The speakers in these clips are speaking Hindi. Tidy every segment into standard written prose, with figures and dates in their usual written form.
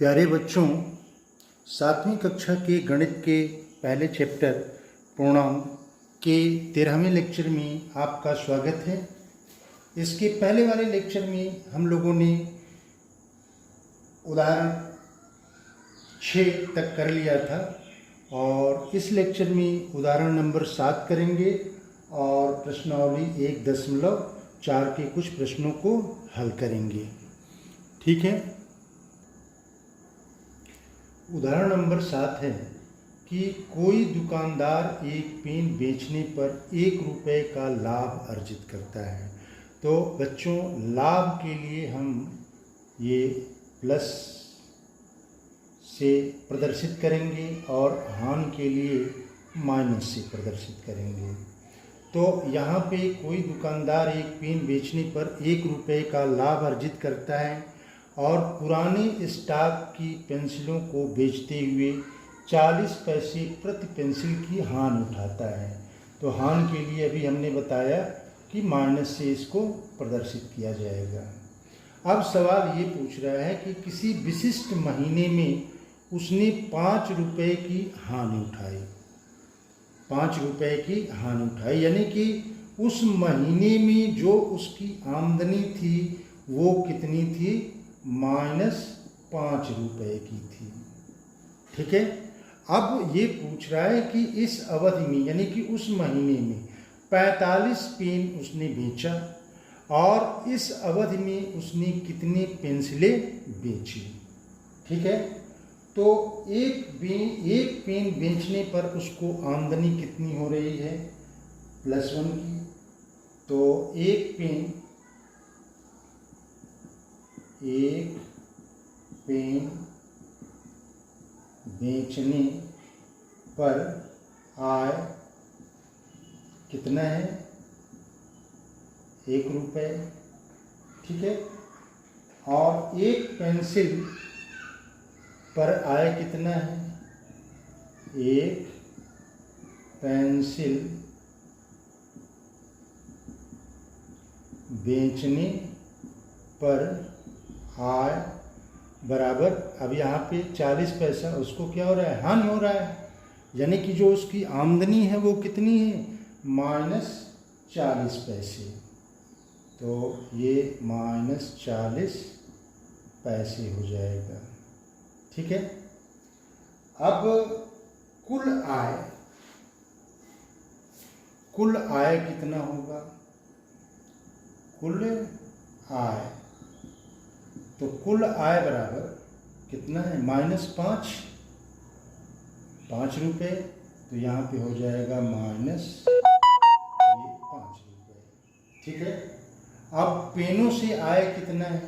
प्यारे बच्चों, 7वीं कक्षा के गणित के पहले चैप्टर पूर्णांक के 13वें लेक्चर में आपका स्वागत है। इसके पहले वाले लेक्चर में हम लोगों ने उदाहरण 6 तक कर लिया था और इस लेक्चर में उदाहरण नंबर 7 करेंगे और प्रश्नावली 1.4 के कुछ प्रश्नों को हल करेंगे। ठीक है। उदाहरण नंबर 7 है कि कोई दुकानदार एक पेन बेचने पर 1 रुपये का लाभ अर्जित करता है। तो बच्चों, लाभ के लिए हम ये प्लस से प्रदर्शित करेंगे और हानि के लिए माइनस से प्रदर्शित करेंगे। तो यहाँ पे कोई दुकानदार एक पेन बेचने पर 1 रुपये का लाभ अर्जित करता है और पुराने स्टॉक की पेंसिलों को बेचते हुए 40 पैसे प्रति पेंसिल की हानि उठाता है। तो हानि के लिए अभी हमने बताया कि माइनस से इसको प्रदर्शित किया जाएगा। अब सवाल ये पूछ रहा है कि किसी विशिष्ट महीने में उसने 5 रुपये की हानि उठाई। 5 रुपये की हानि उठाई यानी कि उस महीने में जो उसकी आमदनी थी वो कितनी थी? -5 रुपये की थी। ठीक है। अब ये पूछ रहा है कि इस अवधि में यानी कि उस महीने में 45 पेन उसने बेचा और इस अवधि में उसने कितनी पेंसिलें बेची। ठीक है। तो एक पेन बेचने पर उसको आमदनी कितनी हो रही है? +1 की। तो एक पेन बेचने पर आय कितना है? 1 रुपये। ठीक है। और एक पेंसिल पर आय कितना है? एक पेंसिल बेचने पर आय बराबर, अब यहाँ पे 40 पैसा उसको क्या हो रहा है? हानि हो रहा है। यानी कि जो उसकी आमदनी है वो कितनी है? -40 पैसे। तो ये -40 पैसे हो जाएगा। ठीक है। अब कुल आय कितना होगा? कुल आय, तो कुल आय बराबर कितना है? -5 रुपये। तो यहाँ पे हो जाएगा -5 रुपये। ठीक है। अब पेनों से आय कितना है?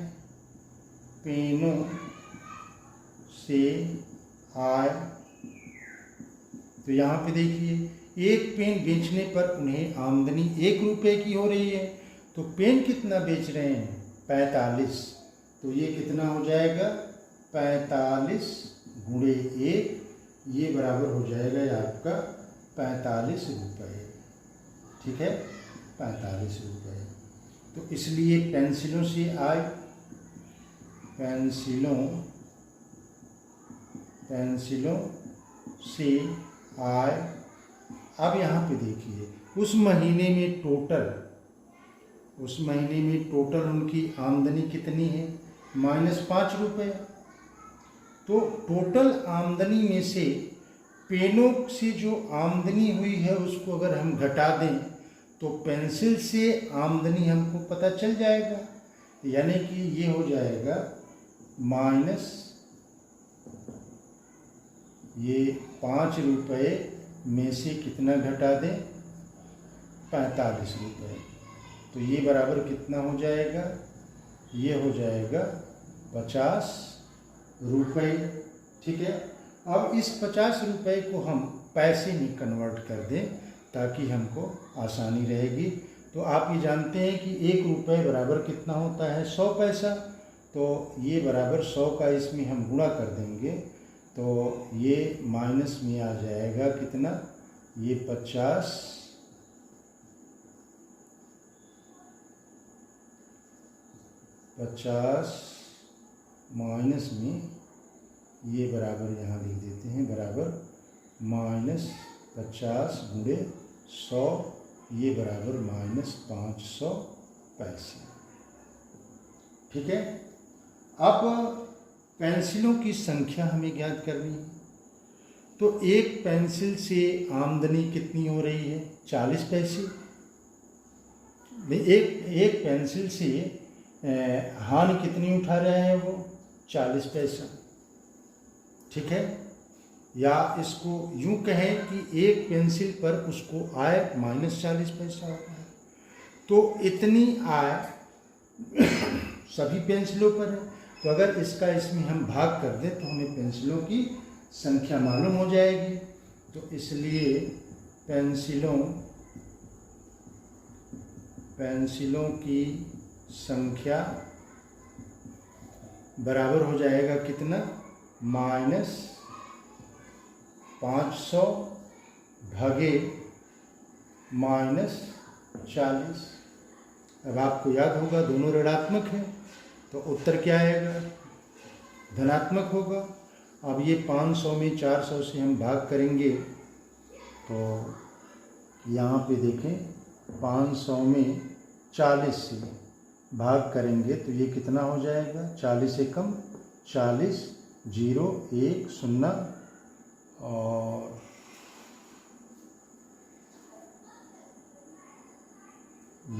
पेनों से आय, तो यहाँ पे देखिए एक पेन बेचने पर उन्हें आमदनी 1 रुपये की हो रही है। तो पेन कितना बेच रहे हैं? 45। तो ये कितना हो जाएगा? 45 × 1, ये बराबर हो जाएगा आपका 45 रुपये। ठीक है। 45 रुपये। तो इसलिए पेंसिलों से आय, पेंसिलों से आय। अब यहाँ पे देखिए उस महीने में टोटल उनकी आमदनी कितनी है? -5 रुपये। तो टोटल आमदनी में से पेनों से जो आमदनी हुई है उसको अगर हम घटा दें तो पेंसिल से आमदनी हमको पता चल जाएगा। यानी कि ये हो जाएगा ये 5 रुपये में से कितना घटा दें? 45 रुपये। तो ये बराबर कितना हो जाएगा? ये हो जाएगा 50 रुपये। ठीक है। अब इस 50 रुपये को हम पैसे में कन्वर्ट कर दें ताकि हमको आसानी रहेगी। तो आप ये जानते हैं कि 1 रुपये बराबर कितना होता है? 100 पैसा। तो ये बराबर 100 का इसमें हम गुणा कर देंगे तो ये माइनस में आ जाएगा कितना? ये 50 माइनस में ये बराबर यहाँ लिख देते हैं, बराबर -50 गुणे 100, ये बराबर -500 पैसे। ठीक है। अब पेंसिलों की संख्या हमें ज्ञात करनी है। तो एक पेंसिल से आमदनी कितनी हो रही है? 40 पैसे। एक पेंसिल से हानि कितनी उठा रहा है वो? 40 पैसा। ठीक है। या इसको यूं कहें कि एक पेंसिल पर उसको आय -40 पैसा होता है। तो इतनी आय सभी पेंसिलों पर है। तो अगर इसका इसमें हम भाग कर दें तो हमें पेंसिलों की संख्या मालूम हो जाएगी। तो इसलिए पेंसिलों की संख्या बराबर हो जाएगा कितना? -500 भागे -40। अब आपको याद होगा दोनों ऋणात्मक है, तो उत्तर क्या आएगा? धनात्मक होगा। अब ये 500 में 400 से हम भाग करेंगे तो यहाँ पे देखें 500 में 40 से भाग करेंगे तो ये कितना हो जाएगा? 40 से कम 40, 0, 1, 0 और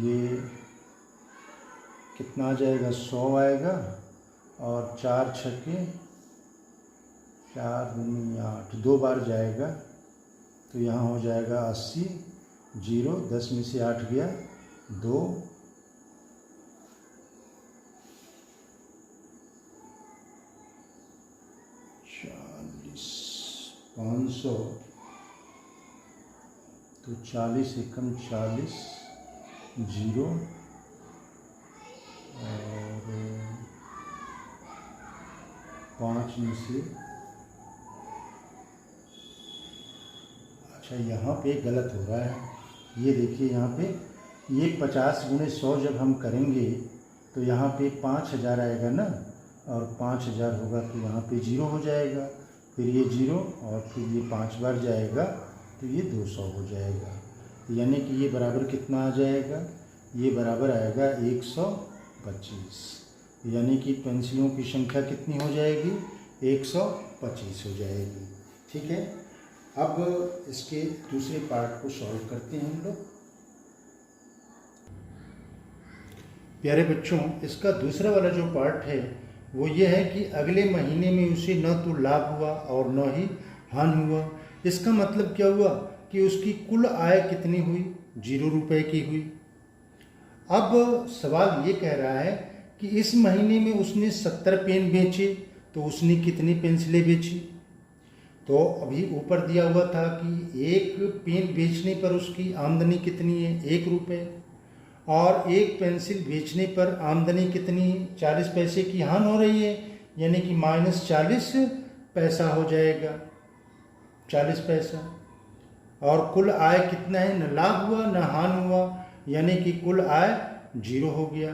ये कितना आ जाएगा? 100 आएगा और 4 छक्के 4 दूनी 8, 2 बार जाएगा तो यहाँ हो जाएगा 80, 0, 10 में से 8 गया 2, 40, 500 तो 40 एकम 40, 0 और 5 में से, अच्छा यहाँ पे गलत हो रहा है। ये देखिए यहाँ पे ये 50 गुणे 100 जब हम करेंगे तो यहाँ पे 5000 आएगा ना, और 5000 होगा तो यहाँ पे 0 हो जाएगा, फिर ये 0 और फिर ये 5 बार जाएगा तो ये 200 हो जाएगा। यानी कि ये बराबर कितना आ जाएगा? ये बराबर आएगा 125। यानी कि पेंसिलों की संख्या कितनी हो जाएगी? 125 हो जाएगी। ठीक है। अब इसके दूसरे पार्ट को सॉल्व करते हैं हम लोग। प्यारे बच्चों, इसका दूसरा वाला जो पार्ट है वो ये है कि अगले महीने में उसे न तो लाभ हुआ और न ही हानि हुआ। इसका मतलब क्या हुआ कि उसकी कुल आय कितनी हुई? 0 रुपये की हुई। अब सवाल ये कह रहा है कि इस महीने में उसने 70 पेन बेचे तो उसने कितनी पेंसिलें बेची? तो अभी ऊपर दिया हुआ था कि एक पेन बेचने पर उसकी आमदनी कितनी है? 1 रुपये। और एक पेंसिल बेचने पर आमदनी कितनी है? 40 पैसे की हानि हो रही है, यानी कि -40 पैसा हो जाएगा, 40 पैसा। और कुल आय कितना है? न लाभ हुआ न हानि हुआ, यानी कि कुल आय 0 हो गया।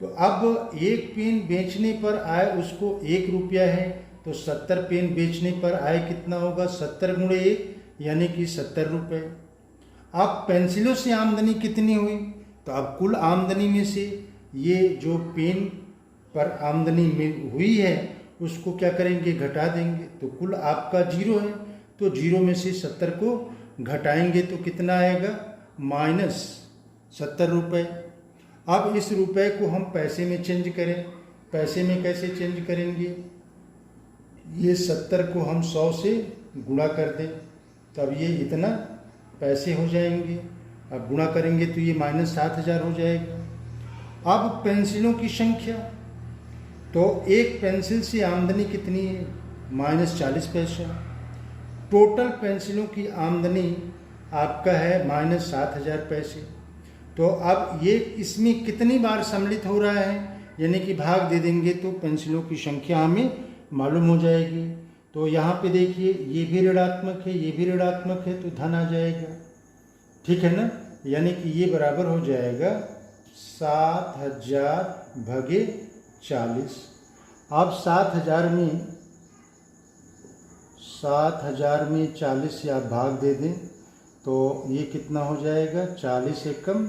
तो अब एक पेन बेचने पर आय उसको 1 रुपया है, तो 70 पेन बेचने पर आय कितना होगा? 70 गुणे 1 यानी कि 70 रुपये। अब पेंसिलों से आमदनी कितनी हुई? तो अब कुल आमदनी में से ये जो पेन पर आमदनी में हुई है उसको क्या करेंगे? घटा देंगे। तो कुल आपका 0 है, तो 0 में से 70 को घटाएंगे तो कितना आएगा? -70 रुपये। अब इस रुपये को हम पैसे में चेंज करें। पैसे में कैसे चेंज करेंगे? ये 70 को हम 100 से गुणा कर दें, तब ये इतना पैसे हो जाएंगे। अब गुणा करेंगे तो ये -7000 हो जाएगा। अब पेंसिलों की संख्या, तो एक पेंसिल से आमदनी कितनी है? -40 पैसा। टोटल पेंसिलों की आमदनी आपका है -7000 पैसे। तो अब ये इसमें कितनी बार सम्मिलित हो रहा है, यानी कि भाग दे देंगे तो पेंसिलों की संख्या हमें मालूम हो जाएगी। तो यहाँ पे देखिए ये भी ऋणात्मक है, ये भी ऋणात्मक है, तो धन आ जाएगा। ठीक है ना? यानी कि ये बराबर हो जाएगा 7000 भागे 40। अब 7000 में 7000 में 40 से आप भाग दे दें तो ये कितना हो जाएगा, 40 एकम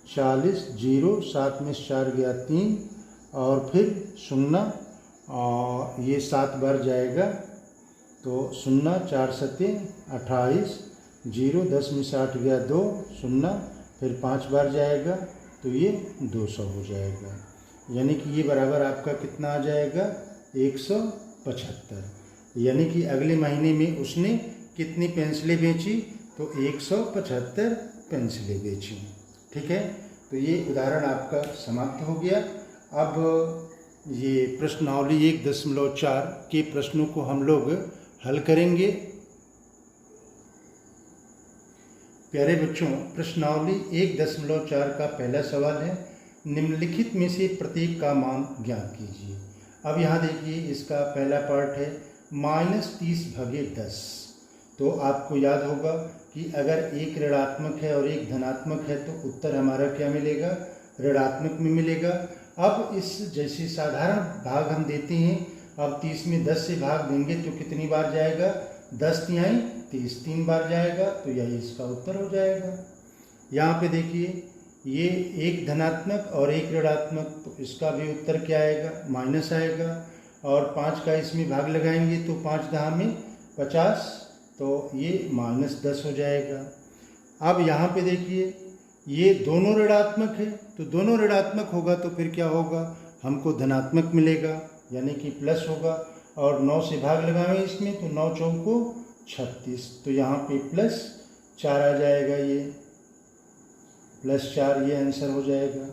40, 0, 7 में 4 गया 3 और फिर 0 और ये 7 बार जाएगा तो 0, 4 सते 28, 0, 10 में 60 गया 2, 0 फिर 5 बार जाएगा तो ये 200 हो जाएगा। यानी कि ये बराबर आपका कितना आ जाएगा, 175। यानी कि अगले महीने में उसने कितनी पेंसिलें बेची, तो 175 पेंसिलें बेची। ठीक है, तो ये उदाहरण आपका समाप्त हो गया। अब ये प्रश्नावली 1.4 के प्रश्नों को हम लोग हल करेंगे। प्यारे बच्चों, प्रश्नावली 1.4 का पहला सवाल है, निम्नलिखित में से प्रत्येक का मान ज्ञात कीजिए। अब यहाँ देखिए, इसका पहला पार्ट है -30/10। तो आपको याद होगा कि अगर एक ऋणात्मक है और एक धनात्मक है तो उत्तर हमारा क्या मिलेगा, ऋणात्मक में मिलेगा। अब इस जैसे साधारण भाग हम देते हैं, अब 30 में 10 से भाग देंगे तो कितनी बार जाएगा, 10 तिहाई 30 3 बार जाएगा, तो यही इसका उत्तर हो जाएगा। यहाँ पे देखिए, ये एक धनात्मक और एक ऋणात्मक, तो इसका भी उत्तर क्या आएगा, माइनस आएगा। और 5 का इसमें भाग लगाएंगे तो 5 दहा में 50, तो ये -10 हो जाएगा। अब यहाँ पे देखिए, ये दोनों ऋणात्मक है, तो दोनों ऋणात्मक होगा तो फिर क्या होगा, हमको धनात्मक मिलेगा, यानी कि प्लस होगा। और 9 से भाग लगाएंगे इसमें तो 9 चौको 36, तो यहाँ पे +4 आ जाएगा, ये +4 ये आंसर हो जाएगा।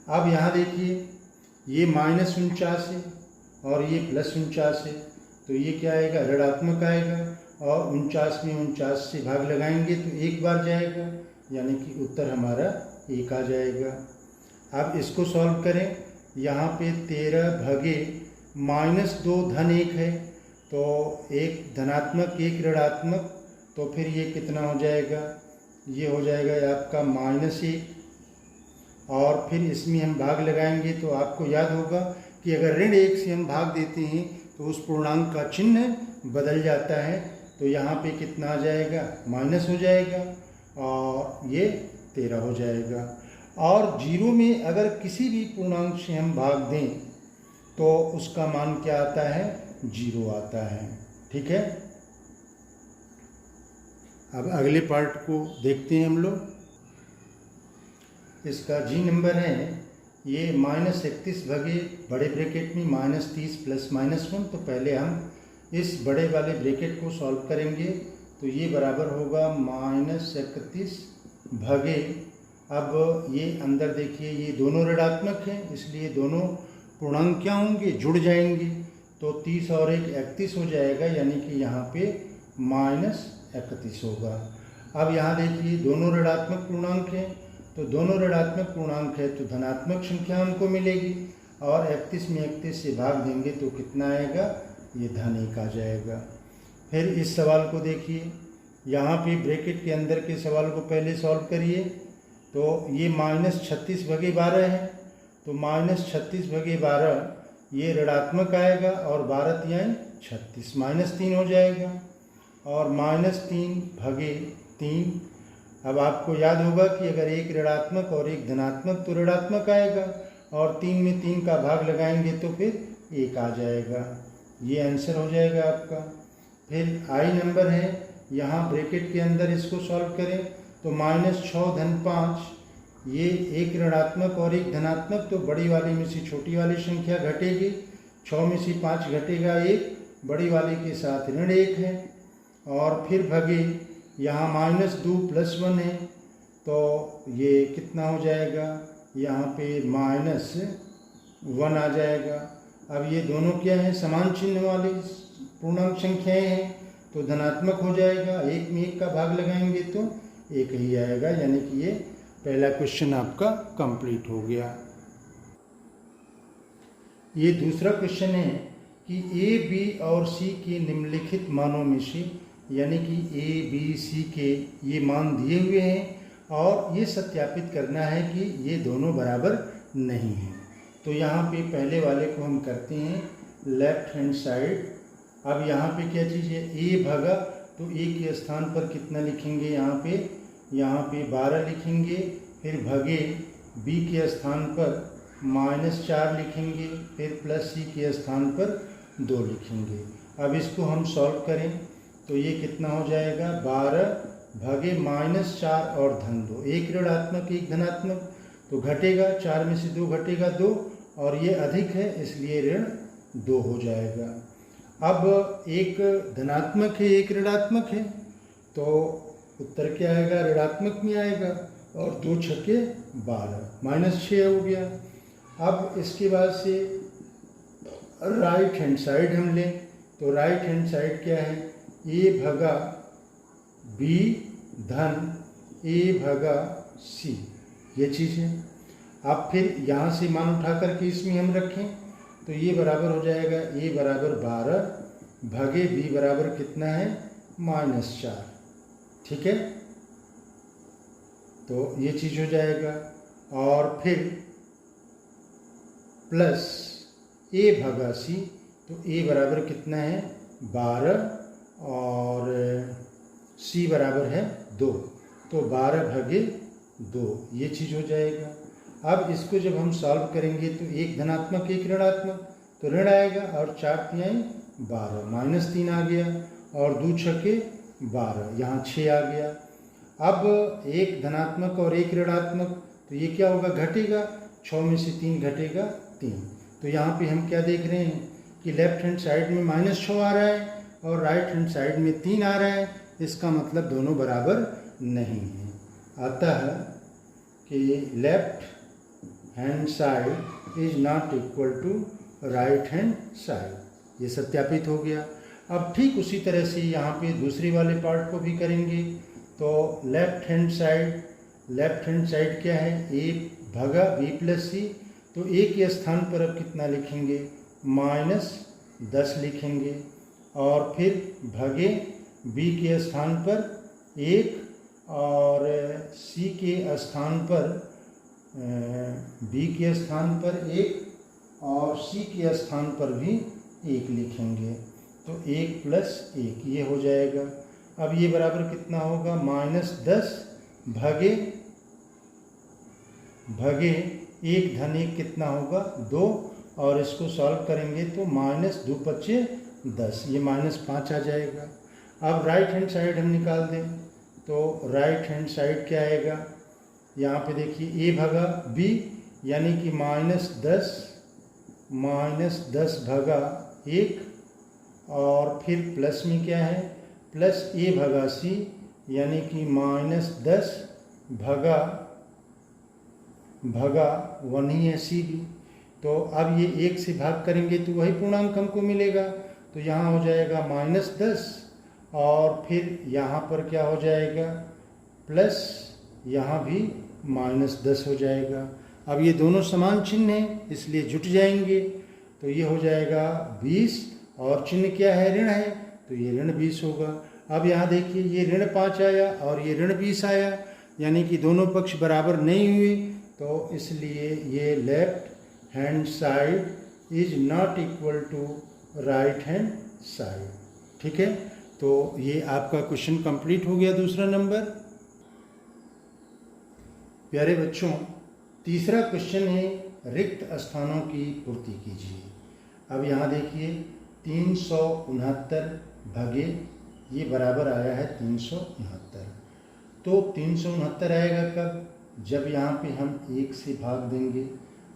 अब यहाँ देखिए, ये -49 है और ये +49 है, तो ये क्या आएगा, ऋणात्मक आएगा। और 49 में 49 से भाग लगाएंगे तो 1 बार जाएगा, यानी कि उत्तर हमारा 1 आ जाएगा। अब इसको सॉल्व करें। यहाँ पे 13/-2 धन 1 है, तो एक धनात्मक एक ऋणात्मक, तो फिर ये कितना हो जाएगा, ये हो जाएगा आपका -1। और फिर इसमें हम भाग लगाएंगे तो आपको याद होगा कि अगर ऋण 1 से हम भाग देते हैं तो उस पूर्णांक का चिन्ह बदल जाता है, तो यहाँ पे कितना आ जाएगा, माइनस हो जाएगा और ये 13 हो जाएगा। और 0 में अगर किसी भी पूर्णांक से हम भाग दें तो उसका मान क्या आता है, 0 आता है। ठीक है, अब अगले पार्ट को देखते हैं हम लोग। इसका जी नंबर है, ये -31 भागे बड़े ब्रैकेट में -30 + -1, तो पहले हम इस बड़े वाले ब्रैकेट को सॉल्व करेंगे, तो ये बराबर होगा -31 भागे, अब ये अंदर देखिए, ये दोनों ऋणात्मक हैं, इसलिए दोनों पूर्णांक क्या होंगे, जुड़ जाएंगे, तो 30 और 1 31 हो जाएगा, यानी कि यहाँ पे -31 होगा। अब यहाँ देखिए, दोनों ऋणात्मक पूर्णांक हैं, तो दोनों ऋणात्मक पूर्णांक है तो धनात्मक संख्या हमको मिलेगी, और 31 में 31 से भाग देंगे तो कितना आएगा, ये धन 1 आ जाएगा। फिर इस सवाल को देखिए, यहाँ पे ब्रैकेट के अंदर के सवाल को पहले सॉल्व करिए, तो ये -36/12 है, तो -36/12 ये ऋणात्मक आएगा और 12 तिहाई 36, -3 हो जाएगा। और -3/3, अब आपको याद होगा कि अगर एक ऋणात्मक और एक धनात्मक तो ऋणात्मक आएगा, और 3 में 3 का भाग लगाएंगे तो फिर 1 आ जाएगा, ये आंसर हो जाएगा आपका। फिर आई नंबर है, यहाँ ब्रैकेट के अंदर इसको सॉल्व करें तो -6/5, ये एक ऋणात्मक और एक धनात्मक, तो बड़ी वाली में से छोटी वाली संख्या घटेगी, 6 में से 5 घटेगा 1, बड़ी वाली के साथ ऋण 1 है। और फिर भगे, यहाँ -2 + 1 है, तो ये कितना हो जाएगा, यहाँ पे -1 आ जाएगा। अब ये दोनों क्या हैं, समान चिन्ह वाली पूर्णांक संख्याएं हैं, तो धनात्मक हो जाएगा, 1 में 1 का भाग लगाएंगे तो 1 ही आएगा, यानी कि ये पहला क्वेश्चन आपका कंप्लीट हो गया। ये दूसरा क्वेश्चन है कि ए, बी और सी के निम्नलिखित मानों में से, यानी कि ए, बी, सी के ये मान दिए हुए हैं और ये सत्यापित करना है कि ये दोनों बराबर नहीं हैं। तो यहाँ पे पहले वाले को हम करते हैं लेफ्ट हैंड साइड, अब यहाँ पे क्या चीज़ है, a भागा, तो a के स्थान पर कितना लिखेंगे, यहाँ पे 12 लिखेंगे, फिर भगे b के स्थान पर -4 लिखेंगे, फिर प्लस c के स्थान पर 2 लिखेंगे। अब इसको हम सॉल्व करें तो ये कितना हो जाएगा, 12 भागे -4 और धन 2, एक ऋणात्मक एक धनात्मक, तो घटेगा, 4 में से 2 घटेगा 2, और ये अधिक है इसलिए ऋण 2 हो जाएगा। अब एक धनात्मक है एक ऋणात्मक है, तो उत्तर क्या आएगा, ऋणात्मक में आएगा, और 2 छक्के 12, -6 हो गया। अब इसके बाद से राइट हैंड साइड हम लें तो राइट हैंड साइड क्या है, a भागा b धन a भागा c, ये चीज़ है। अब फिर यहाँ से मान उठा करके इसमें हम रखें तो ये बराबर हो जाएगा, a बराबर 12 भागे b बराबर कितना है, -4, ठीक है। तो ये चीज़ हो जाएगा, और फिर प्लस a भागा c, तो a बराबर कितना है, 12, और c बराबर है 2, तो 12 भागे 2, ये चीज़ हो जाएगा। अब इसको जब हम सॉल्व करेंगे तो एक धनात्मक एक ऋणात्मक, तो ऋण आएगा, और 4 तिहाई 12, -3 आ गया, और 2 छक्के 12, यहाँ 6 आ गया। अब एक धनात्मक और एक ऋणात्मक, तो ये क्या होगा, घटेगा, 6 में से 3 घटेगा 3, तो यहाँ पे हम क्या देख रहे हैं कि लेफ्ट हैंड साइड में -6 आ रहा है और राइट हैंड साइड में 3 आ रहा है, इसका मतलब दोनों बराबर नहीं है। अतः कि left hand side is not equal to right hand side, ये सत्यापित हो गया। अब ठीक उसी तरह से यहाँ पे दूसरे वाले पार्ट को भी करेंगे, तो लेफ्ट हैंड साइड क्या है, a भागा b प्लस c, तो a के स्थान पर अब कितना लिखेंगे, -10 लिखेंगे, और फिर भगे b के स्थान पर 1, और c के स्थान पर b के स्थान पर 1 और c के स्थान पर भी 1 लिखेंगे, तो 1 प्लस 1 ये हो जाएगा। अब ये बराबर कितना होगा, -10 भगे 1 धन 1 कितना होगा, 2, और इसको सॉल्व करेंगे तो -2 पच्चे 10, ये -5 आ जाएगा। अब राइट हैंड साइड हम निकाल दें तो राइट हैंड साइड क्या आएगा, यहाँ पे देखिए a भागा b, यानी कि -10 भागा 1, और फिर प्लस में क्या है, प्लस a भागा c, यानी कि -10 भागा 1 ही है c भी। तो अब ये 1 से भाग करेंगे तो वही पूर्णांक हमको मिलेगा, तो यहाँ हो जाएगा -10, और फिर यहाँ पर क्या हो जाएगा, प्लस यहाँ भी -10 हो जाएगा। अब ये दोनों समान चिन्ह हैं इसलिए जुट जाएंगे, तो ये हो जाएगा 20, और चिन्ह क्या है, ऋण है, तो ये ऋण 20 होगा। अब यहाँ देखिए ये ऋण 5 आया और ये ऋण 20 आया, यानी कि दोनों पक्ष बराबर नहीं हुए, तो इसलिए ये left hand side is not equal to right hand side, ठीक है। तो ये आपका क्वेश्चन कंप्लीट हो गया, दूसरा नंबर। प्यारे बच्चों, तीसरा क्वेश्चन है रिक्त स्थानों की पूर्ति कीजिए। अब यहाँ देखिए 369 भागे ये बराबर आया है 369, तो 369 आएगा कब, जब यहाँ पे हम 1 से भाग देंगे।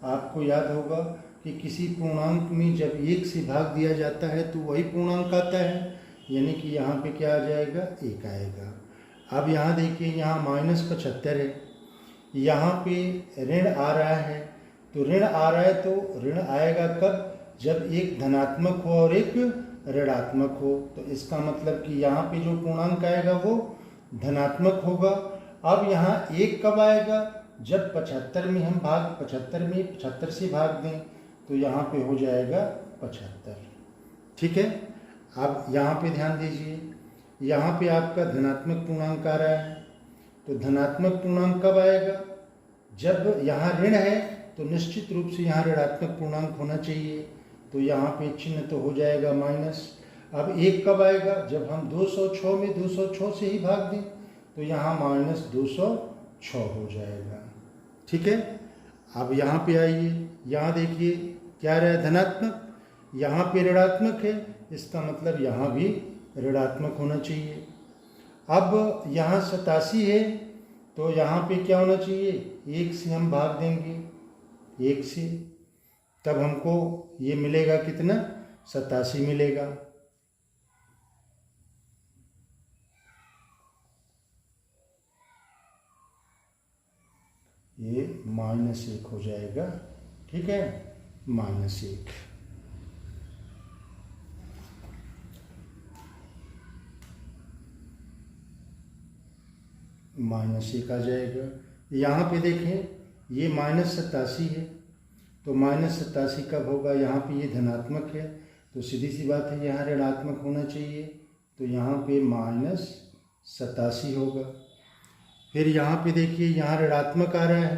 आपको याद होगा कि किसी पूर्णांक में जब 1 से भाग दिया जाता है तो वही पूर्णांक आता है, यानी कि यहाँ पे क्या आ जाएगा, 1 आएगा। अब यहाँ देखिए यहाँ -75 है, यहाँ पे ऋण आ रहा है, तो ऋण आ रहा है तो ऋण आएगा कब, जब एक धनात्मक हो और एक ऋणात्मक हो, तो इसका मतलब कि यहाँ पे जो पूर्णांक आएगा वो धनात्मक होगा। अब यहाँ 1 कब आएगा, जब 75 में हम 75 से भाग दें, तो यहाँ पे हो जाएगा 75, ठीक है। अब यहाँ पे ध्यान दीजिए, यहाँ पे आपका धनात्मक पूर्णांक आ रहा है, तो धनात्मक पूर्णांक कब आएगा, जब यहाँ ऋण है तो निश्चित रूप से यहाँ ऋणात्मक पूर्णांक होना चाहिए, तो यहाँ पे चिन्ह तो हो जाएगा माइनस। अब 1 कब आएगा? जब हम 206 में 206 से ही भाग दें, तो यहाँ -206 हो जाएगा। ठीक है, अब यहाँ पे आइए, यहाँ देखिए क्या रहा है, धनात्मक, यहाँ पे ऋणात्मक है, इसका मतलब यहाँ भी ऋणात्मक होना चाहिए। अब यहाँ 87 है, तो यहाँ पे क्या होना चाहिए, 1 से हम भाग देंगे, 1 से, तब हमको ये मिलेगा कितना, 87 मिलेगा। ये -1 हो जाएगा। ठीक है, -1। -1 आ जाएगा। यहाँ पे देखें ये -87 है, तो -87 कब होगा, यहाँ पे ये धनात्मक है, तो सीधी सी बात है यहाँ ऋणात्मक होना चाहिए, तो यहाँ पे -87 होगा। फिर यहाँ पे देखिए यहाँ ऋणात्मक आ रहा है,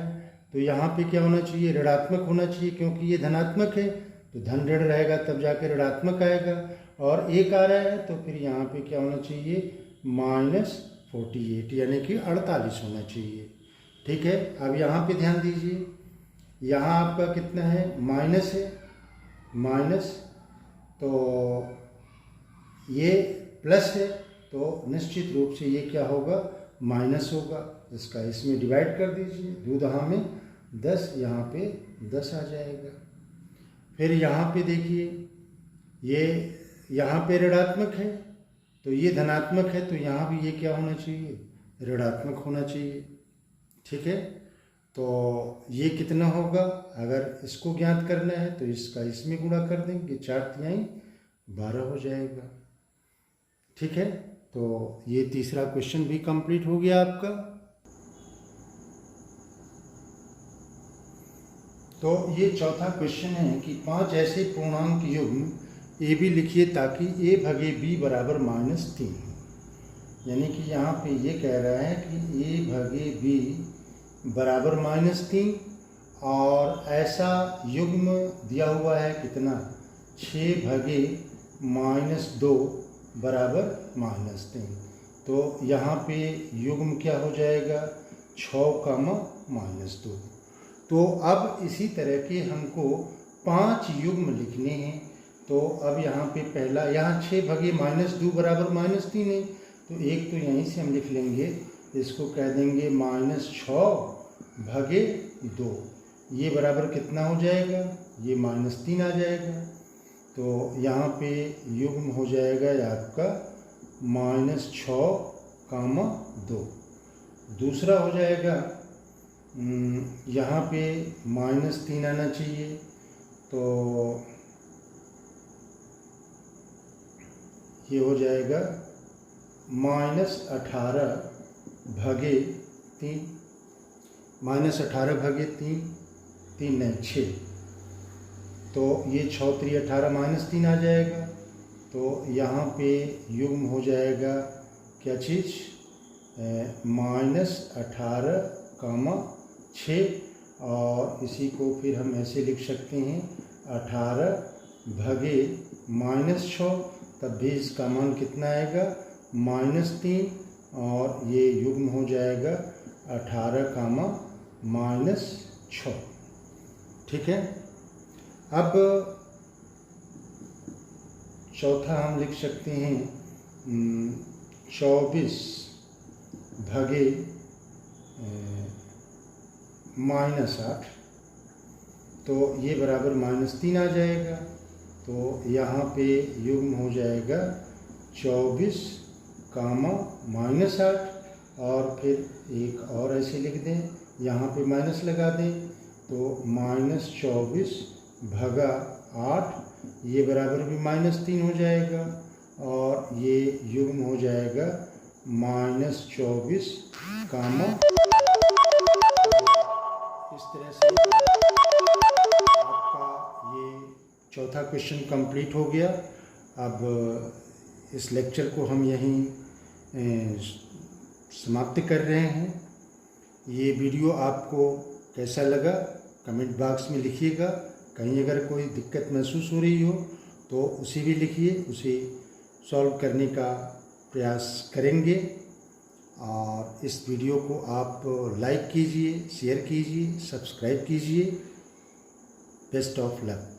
तो यहाँ पे क्या होना चाहिए, ऋणात्मक होना चाहिए, क्योंकि ये धनात्मक है, तो धन ऋण रहेगा तब जाके ऋणात्मक आएगा। और 1 आ रहा है, तो फिर यहाँ पे क्या होना चाहिए, -48 यानी कि 48 होना चाहिए। ठीक है, अब यहाँ पे ध्यान दीजिए, यहाँ आपका कितना है, माइनस है, माइनस, तो ये प्लस है, तो निश्चित रूप से ये क्या होगा, माइनस होगा। इसका इसमें डिवाइड कर दीजिए, 2 दहा में 10, यहाँ पे 10 आ जाएगा। फिर यहाँ पे देखिए ये यहाँ पे ऋणात्मक है, तो ये धनात्मक है, तो यहाँ भी ये क्या होना चाहिए, ऋणात्मक होना चाहिए। ठीक है, तो ये कितना होगा, अगर इसको ज्ञात करना है तो इसका इसमें गुणा कर देंगे, 4 12 हो जाएगा। ठीक है, तो ये तीसरा क्वेश्चन भी कंप्लीट हो गया आपका। तो ये चौथा क्वेश्चन है कि 5 ऐसे पूर्णांक युग्म ए बी लिखिए ताकि a भागे b बराबर -3, यानी कि यहाँ पे ये कह रहा है कि a भागे b बराबर -3, और ऐसा युग्म दिया हुआ है कितना, 6 भागे -2 बराबर -3। तो यहाँ पे युग्म क्या हो जाएगा, 6, -2। तो अब इसी तरह के हमको 5 युग्म लिखने हैं। तो अब यहाँ पे पहला, यहाँ 6 भागे -2 बराबर -3 है, तो एक तो यहीं से हम लिख लेंगे, इसको कह देंगे -6 भागे 2, ये बराबर कितना हो जाएगा, ये -3 आ जाएगा। तो यहाँ पे युग्म हो जाएगा आपका -6, 2। दूसरा हो जाएगा, यहाँ पे -3 आना चाहिए, तो ये हो जाएगा -18 भागे 3, -18 भागे 3, 3 नहीं 6, तो ये 6 3 18 -3 आ जाएगा। तो यहाँ पे युग्म हो जाएगा क्या चीज़, -18, 6, और इसी को फिर हम ऐसे लिख सकते हैं 18 भागे -6, तब भी इसका मान कितना आएगा, -3, और ये युग्म हो जाएगा 18, -6। ठीक है, अब चौथा हम लिख सकते हैं 24 भागे -8, तो ये बराबर -3 आ जाएगा। तो यहाँ पे युग्म हो जाएगा 24, -8, और फिर एक और ऐसे लिख दें, यहाँ पे माइनस लगा दें, तो -24 भागा 8, ये बराबर भी -3 हो जाएगा, और ये युग्म हो जाएगा -24, इस तरह से आपका ये चौथा क्वेश्चन कंप्लीट हो गया। अब इस लेक्चर को हम यहीं समाप्त कर रहे हैं। ये वीडियो आपको कैसा लगा कमेंट बॉक्स में लिखिएगा। कहीं अगर कोई दिक्कत महसूस हो रही हो तो उसे भी लिखिए, उसे सॉल्व करने का प्रयास करेंगे। और इस वीडियो को आप लाइक कीजिए, शेयर कीजिए, सब्सक्राइब कीजिए। Best of luck.